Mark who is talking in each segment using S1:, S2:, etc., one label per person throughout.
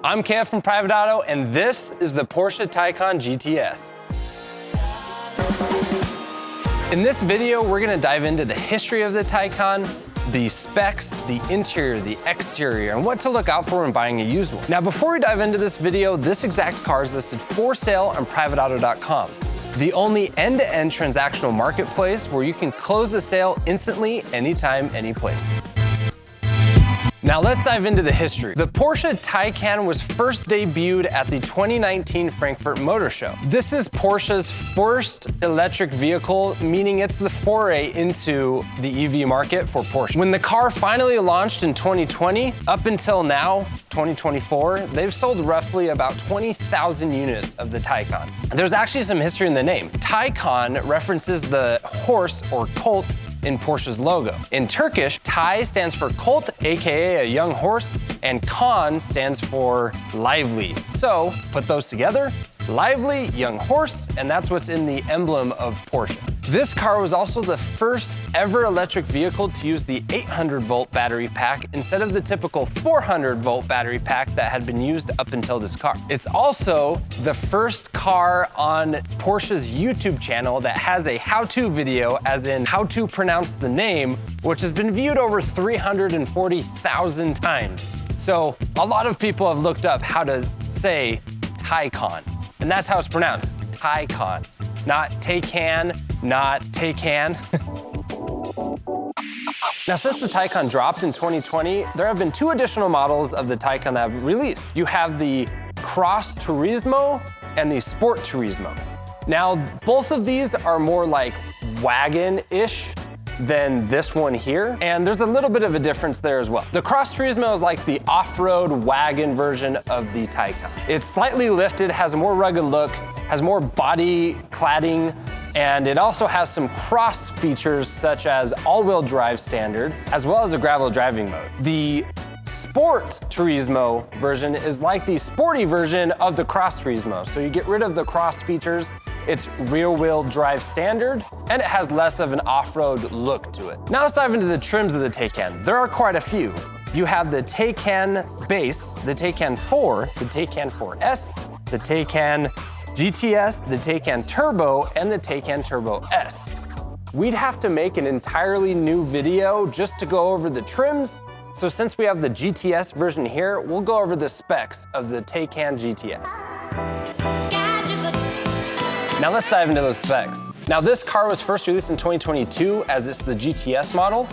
S1: I'm Kev from Private Auto, and this is the Porsche Taycan GTS. In this video, we're gonna dive into the history of the Taycan, the specs, the interior, the exterior, and what to look out for when buying a used one. Now, before we dive into this video, this exact car is listed for sale on privateauto.com, the only end-to-end transactional marketplace where you can close the sale instantly, anytime, any place. Now let's dive into the history. The Porsche Taycan was first debuted at the 2019 Frankfurt Motor Show. This is Porsche's first electric vehicle, meaning it's the foray into the EV market for Porsche. When the car finally launched in 2020, up until now, 2024, they've sold roughly about 20,000 units of the Taycan. There's actually some history in the name. Taycan references the horse or colt in Porsche's logo. In Turkish, Tay stands for colt, aka a young horse, and Kan stands for lively. So put those together, lively, young horse, and that's what's in the emblem of Porsche. This car was also the first ever electric vehicle to use the 800-volt battery pack instead of the typical 400-volt battery pack that had been used up until this car. It's also the first car on Porsche's YouTube channel that has a how-to video, as in how to pronounce the name, which has been viewed over 340,000 times. So a lot of people have looked up how to say Taycan, and that's how it's pronounced, Taycan. Not Taycan, not Taycan. Now, since the Taycan dropped in 2020, there have been two additional models of the Taycan that have released. You have the cross-turismo and the sport-turismo. Now, both of these are more like wagon-ish than this one here, and there's a little bit of a difference there as well. The cross-turismo is like the off-road wagon version of the Taycan. It's slightly lifted, has a more rugged look, has more body cladding, and it also has some cross features such as all-wheel drive standard, as well as a gravel driving mode. The Sport Turismo version is like the sporty version of the Cross Turismo. So you get rid of the cross features, it's rear-wheel drive standard, and it has less of an off-road look to it. Now let's dive into the trims of the Taycan. There are quite a few. You have the Taycan base, the Taycan 4, the Taycan 4S, the Taycan GTS, the Taycan Turbo, and the Taycan Turbo S. We'd have to make an entirely new video just to go over the trims. So since we have the GTS version here, we'll go over the specs of the Taycan GTS. Now let's dive into those specs. Now this car was first released in 2022 as it's the GTS model,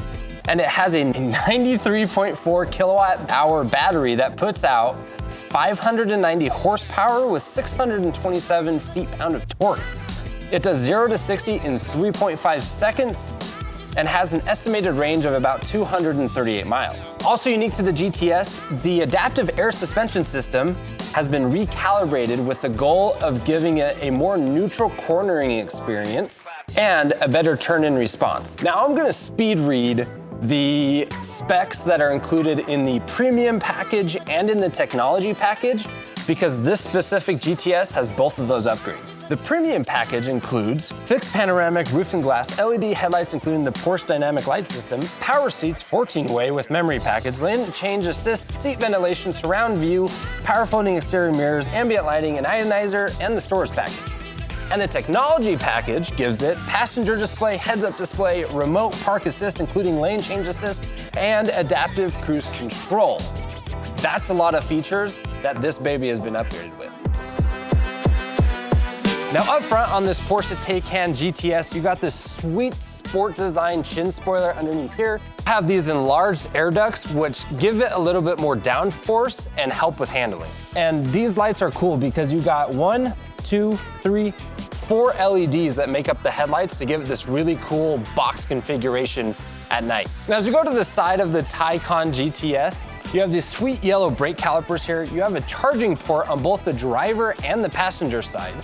S1: and it has a 93.4 kilowatt hour battery that puts out 590 horsepower with 627 feet-pound of torque. It does 0 to 60 in 3.5 seconds and has an estimated range of about 238 miles. Also unique to the GTS, the adaptive air suspension system has been recalibrated with the goal of giving it a more neutral cornering experience and a better turn-in response. Now I'm gonna speed read the specs that are included in the premium package and in the technology package, because this specific GTS has both of those upgrades. The premium package includes fixed panoramic roof and glass LED headlights, including the Porsche dynamic light system, power seats 14-way with memory package, lane change assist, seat ventilation, surround view, power folding exterior mirrors, ambient lighting, an ionizer, and the storage package. And the technology package gives it passenger display, heads-up display, remote park assist, including lane change assist, and adaptive cruise control. That's a lot of features that this baby has been upgraded with. Now up front on this Porsche Taycan GTS, you got this sweet sport design chin spoiler underneath here. Have these enlarged air ducts, which give it a little bit more downforce and help with handling. And these lights are cool because you got 1, 2, 3, 4 LEDs that make up the headlights to give it this really cool box configuration at night. Now, as you go to the side of the Taycan GTS, you have these sweet yellow brake calipers here. You have a charging port on both the driver and the passenger side.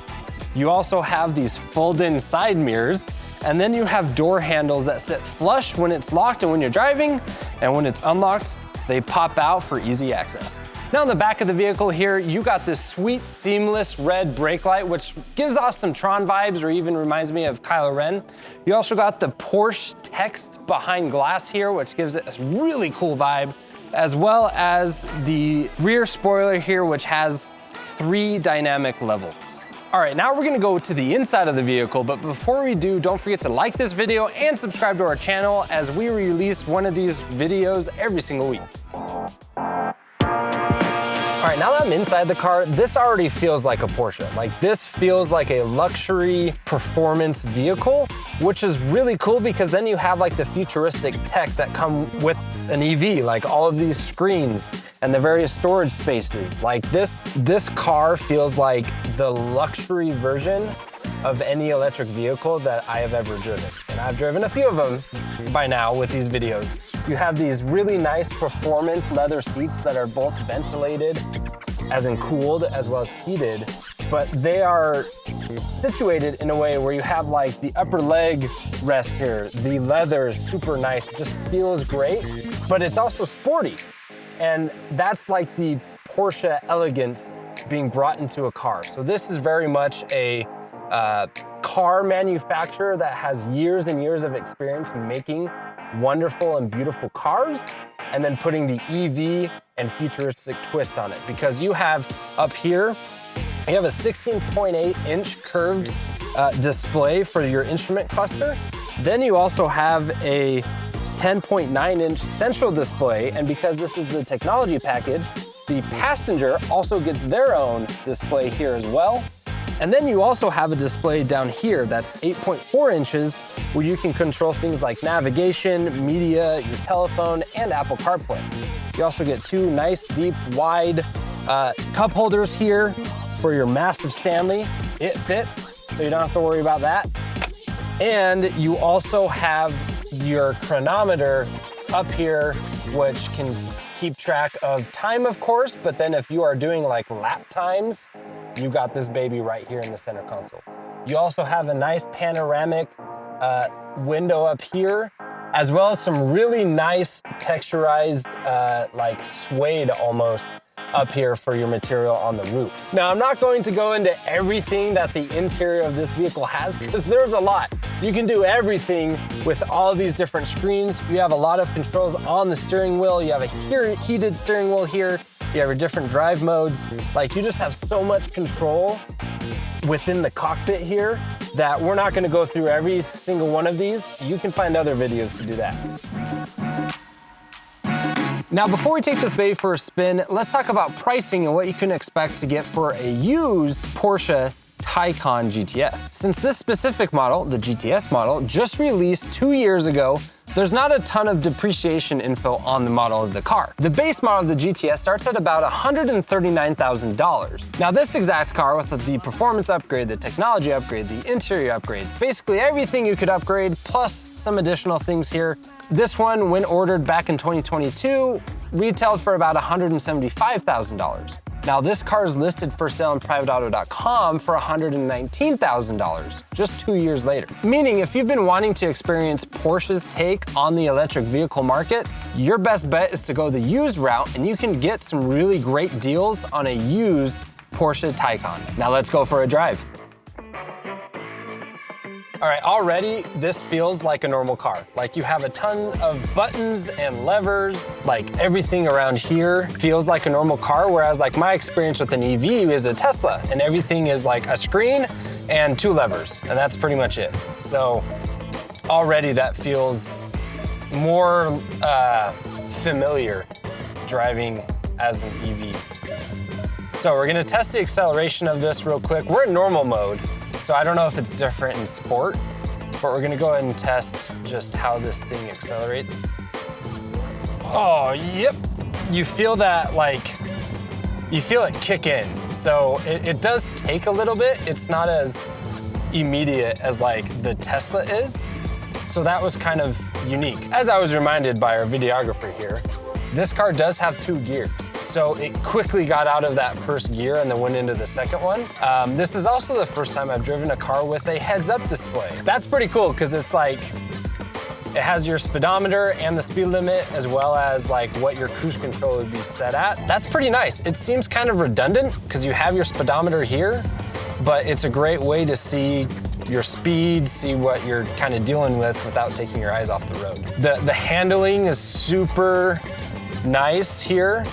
S1: You also have these fold-in side mirrors, and then you have door handles that sit flush when it's locked and when you're driving, and when it's unlocked, they pop out for easy access. Now in the back of the vehicle here, you got this sweet seamless red brake light, which gives off some Tron vibes or even reminds me of Kylo Ren. You also got the Porsche text behind glass here, which gives it a really cool vibe. as well as the rear spoiler here, which has 3 dynamic levels. All right, now we're gonna go to the inside of the vehicle, but before we do, don't forget to like this video and subscribe to our channel as we release one of these videos every single week. All right, now that I'm inside the car, this already feels like a Porsche. Like, this feels like a luxury performance vehicle, which is really cool because then you have like the futuristic tech that come with an EV, like all of these screens and the various storage spaces. Like this car feels like the luxury version of any electric vehicle that I have ever driven. And I've driven a few of them by now with these videos. You have these really nice performance leather seats that are both ventilated, as in cooled, as well as heated, but they are situated in a way where you have like the upper leg rest here. The leather is super nice, it just feels great, but it's also sporty. And that's like the Porsche elegance being brought into a car. So this is very much a car manufacturer that has years and years of experience making wonderful and beautiful cars, and then putting the EV and futuristic twist on it. Because you have up here, you have a 16.8-inch curved display for your instrument cluster. Then you also have a 10.9-inch central display, and because this is the technology package, the passenger also gets their own display here as well. And then you also have a display down here that's 8.4 inches where you can control things like navigation, media, your telephone, and Apple CarPlay. You also get 2 nice, deep, wide cup holders here for your massive Stanley. It fits, so you don't have to worry about that. And you also have your chronometer up here, which can keep track of time, of course, but then if you are doing like lap times, you got this baby right here in the center console. You also have a nice panoramic window up here, as well as some really nice texturized, like suede almost, up here for your material on the roof. Now, I'm not going to go into everything that the interior of this vehicle has because there's a lot. You can do everything with all of these different screens. You have a lot of controls on the steering wheel. You have a heated steering wheel here. You have your different drive modes. Like, you just have so much control within the cockpit here that we're not gonna go through every single one of these. You can find other videos to do that. Now, before we take this baby for a spin, let's talk about pricing and what you can expect to get for a used Porsche Taycan GTS. Since this specific model, the GTS model, just released 2 years ago, there's not a ton of depreciation info on the model of the car. The base model of the GTS starts at about $139,000. Now, this exact car with the performance upgrade, the technology upgrade, the interior upgrades, basically everything you could upgrade, plus some additional things here. This one, when ordered back in 2022, retailed for about $175,000. Now, this car is listed for sale on privateauto.com for $119,000, just 2 years later. Meaning, if you've been wanting to experience Porsche's take on the electric vehicle market, your best bet is to go the used route, and you can get some really great deals on a used Porsche Taycan. Now let's go for a drive. All right, already this feels like a normal car. Like, you have a ton of buttons and levers, like everything around here feels like a normal car, whereas like my experience with an EV is a Tesla and everything is like a screen and 2 levers, and that's pretty much it. So already that feels more familiar driving as an EV. So we're gonna test the acceleration of this real quick. We're in normal mode, so I don't know if it's different in sport, but we're gonna go ahead and test just how this thing accelerates. Oh, yep. You feel that, like, you feel it kick in. So it does take a little bit. It's not as immediate as like the Tesla is. So that was kind of unique. As I was reminded by our videographer here, this car does have 2 gears. So it quickly got out of that first gear and then went into the second one. This is also the first time I've driven a car with a heads-up display. That's pretty cool because it's like, it has your speedometer and the speed limit, as well as like what your cruise control would be set at. That's pretty nice. It seems kind of redundant because you have your speedometer here, but it's a great way to see your speed, see what you're kind of dealing with without taking your eyes off the road. The handling is super nice here.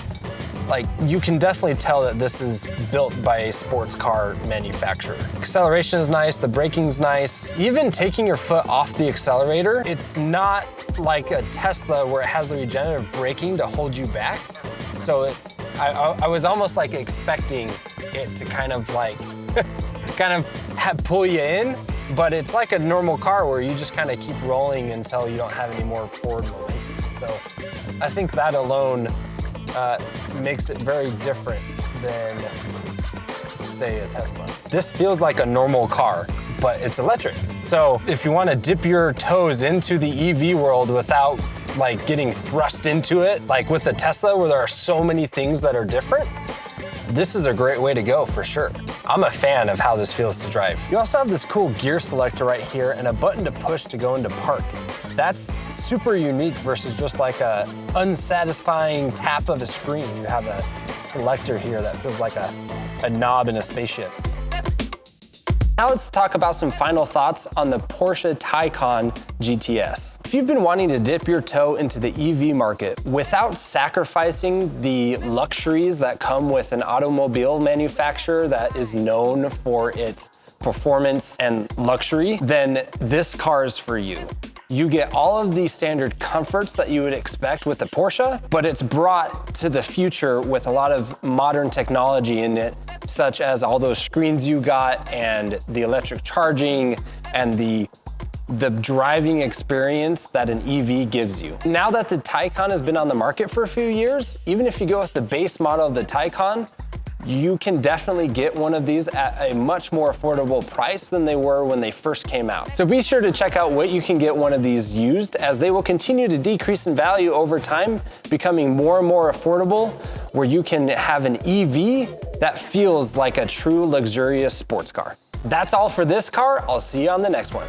S1: Like, you can definitely tell that this is built by a sports car manufacturer. Acceleration is nice, the braking's nice. Even taking your foot off the accelerator, it's not like a Tesla where it has the regenerative braking to hold you back. So I was almost like expecting it to kind of like, pull you in, but it's like a normal car where you just kind of keep rolling until you don't have any more forward momentum. So I think that alone makes it very different than, say, a Tesla. This feels like a normal car, but it's electric. So if you want to dip your toes into the EV world without like getting thrust into it, like with the Tesla where there are so many things that are different, this is a great way to go for sure. I'm a fan of how this feels to drive. You also have this cool gear selector right here and a button to push to go into park. That's super unique versus just like a unsatisfying tap of a screen. You have a selector here that feels like a knob in a spaceship. Now let's talk about some final thoughts on the Porsche Taycan GTS. If you've been wanting to dip your toe into the EV market without sacrificing the luxuries that come with an automobile manufacturer that is known for its performance and luxury, then this car is for you. You get all of the standard comforts that you would expect with the Porsche, but it's brought to the future with a lot of modern technology in it, such as all those screens you got and the electric charging and the driving experience that an EV gives you. Now that the Taycan has been on the market for a few years, even if you go with the base model of the Taycan, you can definitely get one of these at a much more affordable price than they were when they first came out. So be sure to check out what you can get one of these used, as they will continue to decrease in value over time, becoming more and more affordable, where you can have an EV that feels like a true luxurious sports car. That's all for this car. I'll see you on the next one.